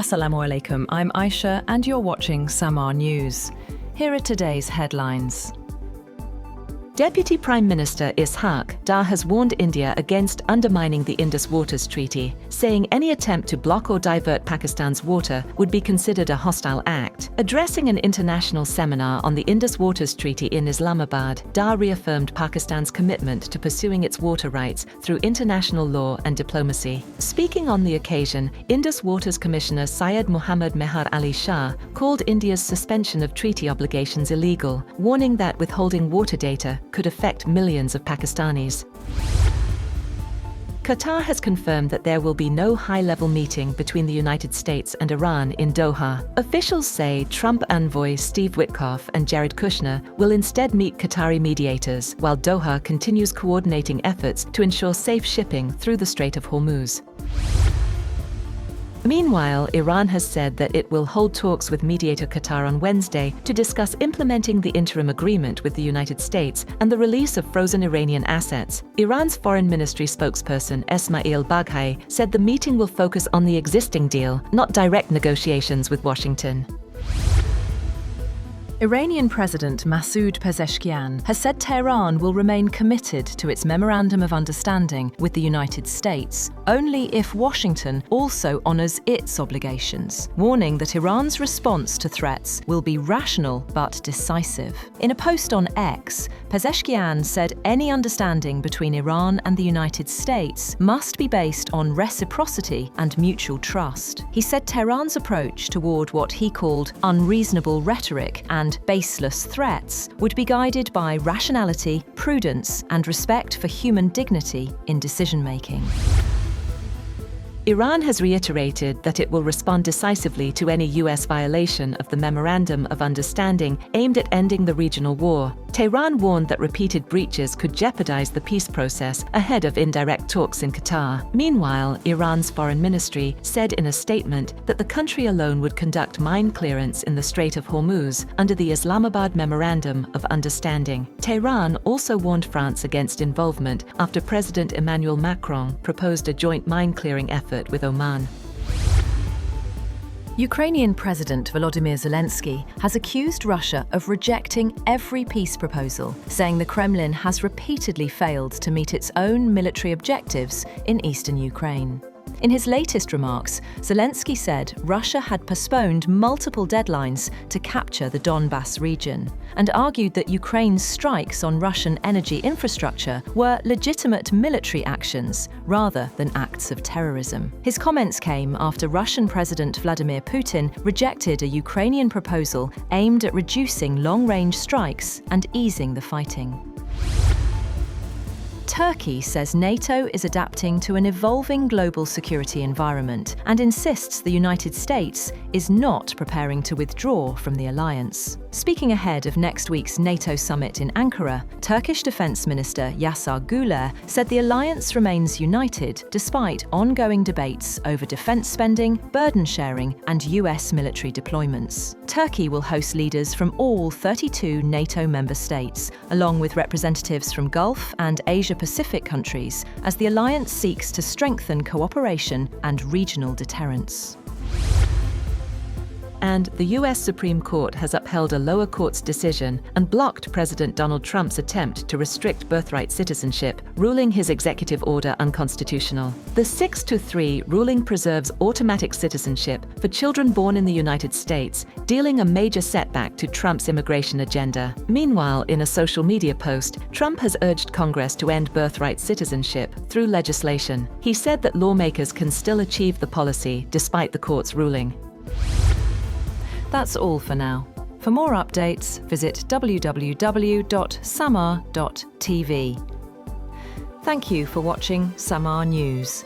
Assalamu alaikum, I'm Aisha and you're watching Samaa News. Here are today's headlines. Deputy Prime Minister Ishaq Dar has warned India against undermining the Indus Waters Treaty, saying any attempt to block or divert Pakistan's water would be considered a hostile act. Addressing an international seminar on the Indus Waters Treaty in Islamabad, Dar reaffirmed Pakistan's commitment to pursuing its water rights through international law and diplomacy. Speaking on the occasion, Indus Waters Commissioner Syed Muhammad Mehar Ali Shah called India's suspension of treaty obligations illegal, warning that withholding water data could affect millions of Pakistanis. Qatar has confirmed that there will be no high-level meeting between the United States and Iran in Doha. Officials say Trump envoy Steve Witkoff and Jared Kushner will instead meet Qatari mediators, while Doha continues coordinating efforts to ensure safe shipping through the Strait of Hormuz. Meanwhile, Iran has said that it will hold talks with mediator Qatar on Wednesday to discuss implementing the interim agreement with the United States and the release of frozen Iranian assets. Iran's Foreign Ministry spokesperson Esmail Baghai said the meeting will focus on the existing deal, not direct negotiations with Washington. Iranian President Masoud Pezeshkian has said Tehran will remain committed to its Memorandum of Understanding with the United States only if Washington also honors its obligations, warning that Iran's response to threats will be rational but decisive. In a post on X, Pezeshkian said any understanding between Iran and the United States must be based on reciprocity and mutual trust. He said Tehran's approach toward what he called unreasonable rhetoric and baseless threats would be guided by rationality, prudence, and respect for human dignity in decision-making. Iran has reiterated that it will respond decisively to any US violation of the Memorandum of Understanding aimed at ending the regional war. Tehran warned that repeated breaches could jeopardize the peace process ahead of indirect talks in Qatar. Meanwhile, Iran's foreign ministry said in a statement that the country alone would conduct mine clearance in the Strait of Hormuz under the Islamabad Memorandum of Understanding. Tehran also warned France against involvement after President Emmanuel Macron proposed a joint mine clearing effort with Oman. Ukrainian President Volodymyr Zelensky has accused Russia of rejecting every peace proposal, saying the Kremlin has repeatedly failed to meet its own military objectives in eastern Ukraine. In his latest remarks, Zelensky said Russia had postponed multiple deadlines to capture the Donbas region and argued that Ukraine's strikes on Russian energy infrastructure were legitimate military actions rather than acts of terrorism. His comments came after Russian President Vladimir Putin rejected a Ukrainian proposal aimed at reducing long-range strikes and easing the fighting. Turkey says NATO is adapting to an evolving global security environment and insists the United States is not preparing to withdraw from the alliance. Speaking ahead of next week's NATO summit in Ankara, Turkish Defence Minister Yasar Güler said the alliance remains united despite ongoing debates over defence spending, burden sharing, and US military deployments. Turkey will host leaders from all 32 NATO member states, along with representatives from Gulf and Asia-Pacific countries, as the alliance seeks to strengthen cooperation and regional deterrence. And the US Supreme Court has upheld a lower court's decision and blocked President Donald Trump's attempt to restrict birthright citizenship, ruling his executive order unconstitutional. The 6-3 ruling preserves automatic citizenship for children born in the United States, dealing a major setback to Trump's immigration agenda. Meanwhile, in a social media post, Trump has urged Congress to end birthright citizenship through legislation. He said that lawmakers can still achieve the policy despite the court's ruling. That's all for now. For more updates, visit www.samaa.tv. Thank you for watching Samaa News.